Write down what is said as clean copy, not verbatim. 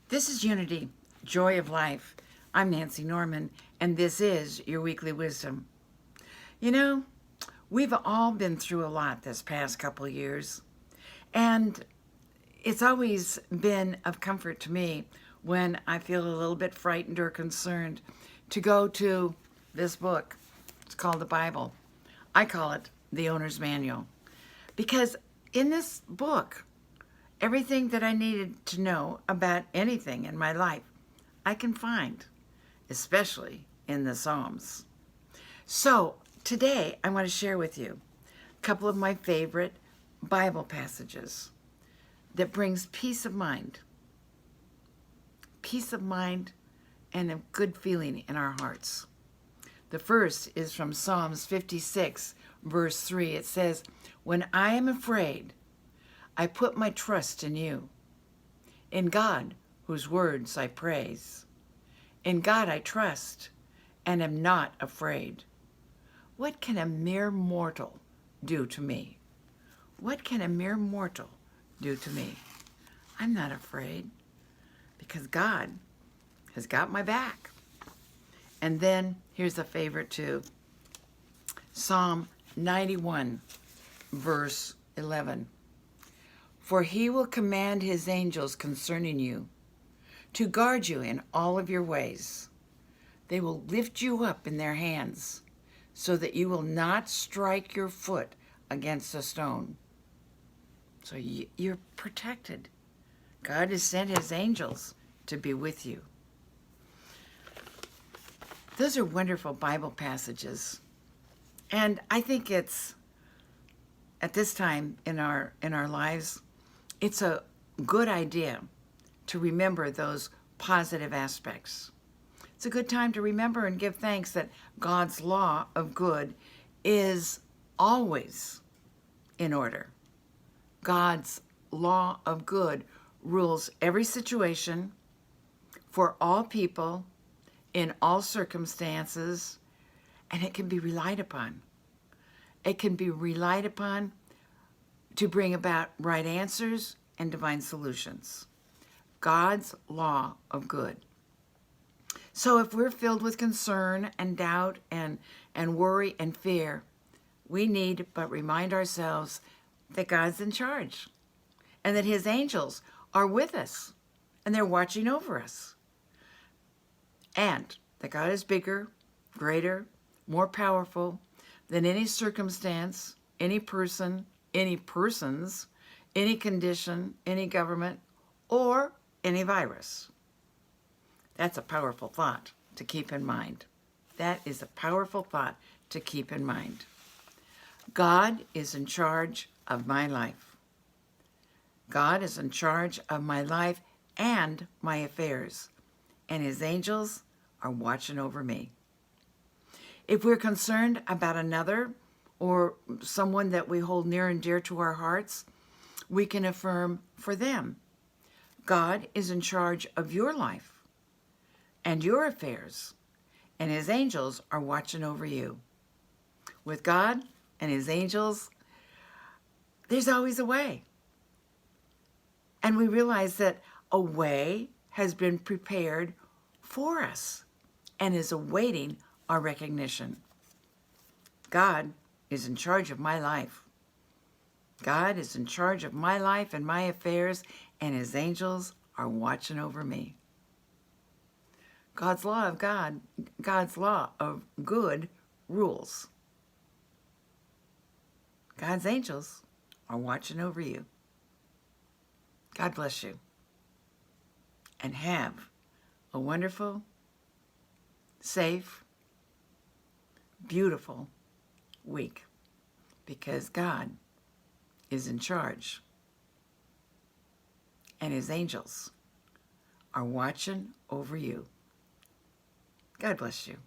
This is Unity, Joy of Life. I'm Nancy Norman, and this is your weekly wisdom. You know, we've all been through a lot this past couple of years, and it's always been of comfort to me when I feel a little bit frightened or concerned to go to this book. It's called the Bible. I call it the Owner's Manual, because in this book, everything that I needed to know about anything in my life, I can find, especially in the Psalms. So today I want to share with you a couple of my favorite Bible passages that brings peace of mind and a good feeling in our hearts. The first is from Psalms 56, verse 3. It says, "When I am afraid, I put my trust in you. In God, whose words I praise. In God I trust and am not afraid. What can a mere mortal do to me? What can a mere mortal do to me? I'm not afraid because God has got my back." And then here's a favorite too. Psalm 91, verse 11. "For he will command his angels concerning you, to guard you in all of your ways. They will lift you up in their hands, so that you will not strike your foot against a stone." So you're protected. God has sent his angels to be with you. Those are wonderful Bible passages. And I think it's, at this time in our lives, it's a good idea to remember those positive aspects. It's a good time to remember and give thanks that God's law of good is always in order. God's law of good rules every situation, for all people, in all circumstances, and it can be relied upon. It can be relied upon to bring about right answers and divine solutions. God's law of good. So if we're filled with concern and doubt and worry and fear, we need but remind ourselves that God's in charge and that his angels are with us and they're watching over us. And that God is bigger, greater, more powerful than any circumstance, any person, any persons, any condition, any government, or any virus. That's a powerful thought to keep in mind. That is a powerful thought to keep in mind. God is in charge of my life. God is in charge of my life and my affairs, and his angels are watching over me. If we're concerned about another or someone that we hold near and dear to our hearts, we can affirm for them, God is in charge of your life and your affairs, and his angels are watching over you. With God and his angels, there's always a way. And we realize that a way has been prepared for us and is awaiting our recognition. God is in charge of my life. God is in charge of my life and my affairs, and his angels are watching over me. God's law of good rules. God's angels are watching over you. God bless you. And have a wonderful, safe, beautiful week, because God is in charge and his angels are watching over you. God bless you.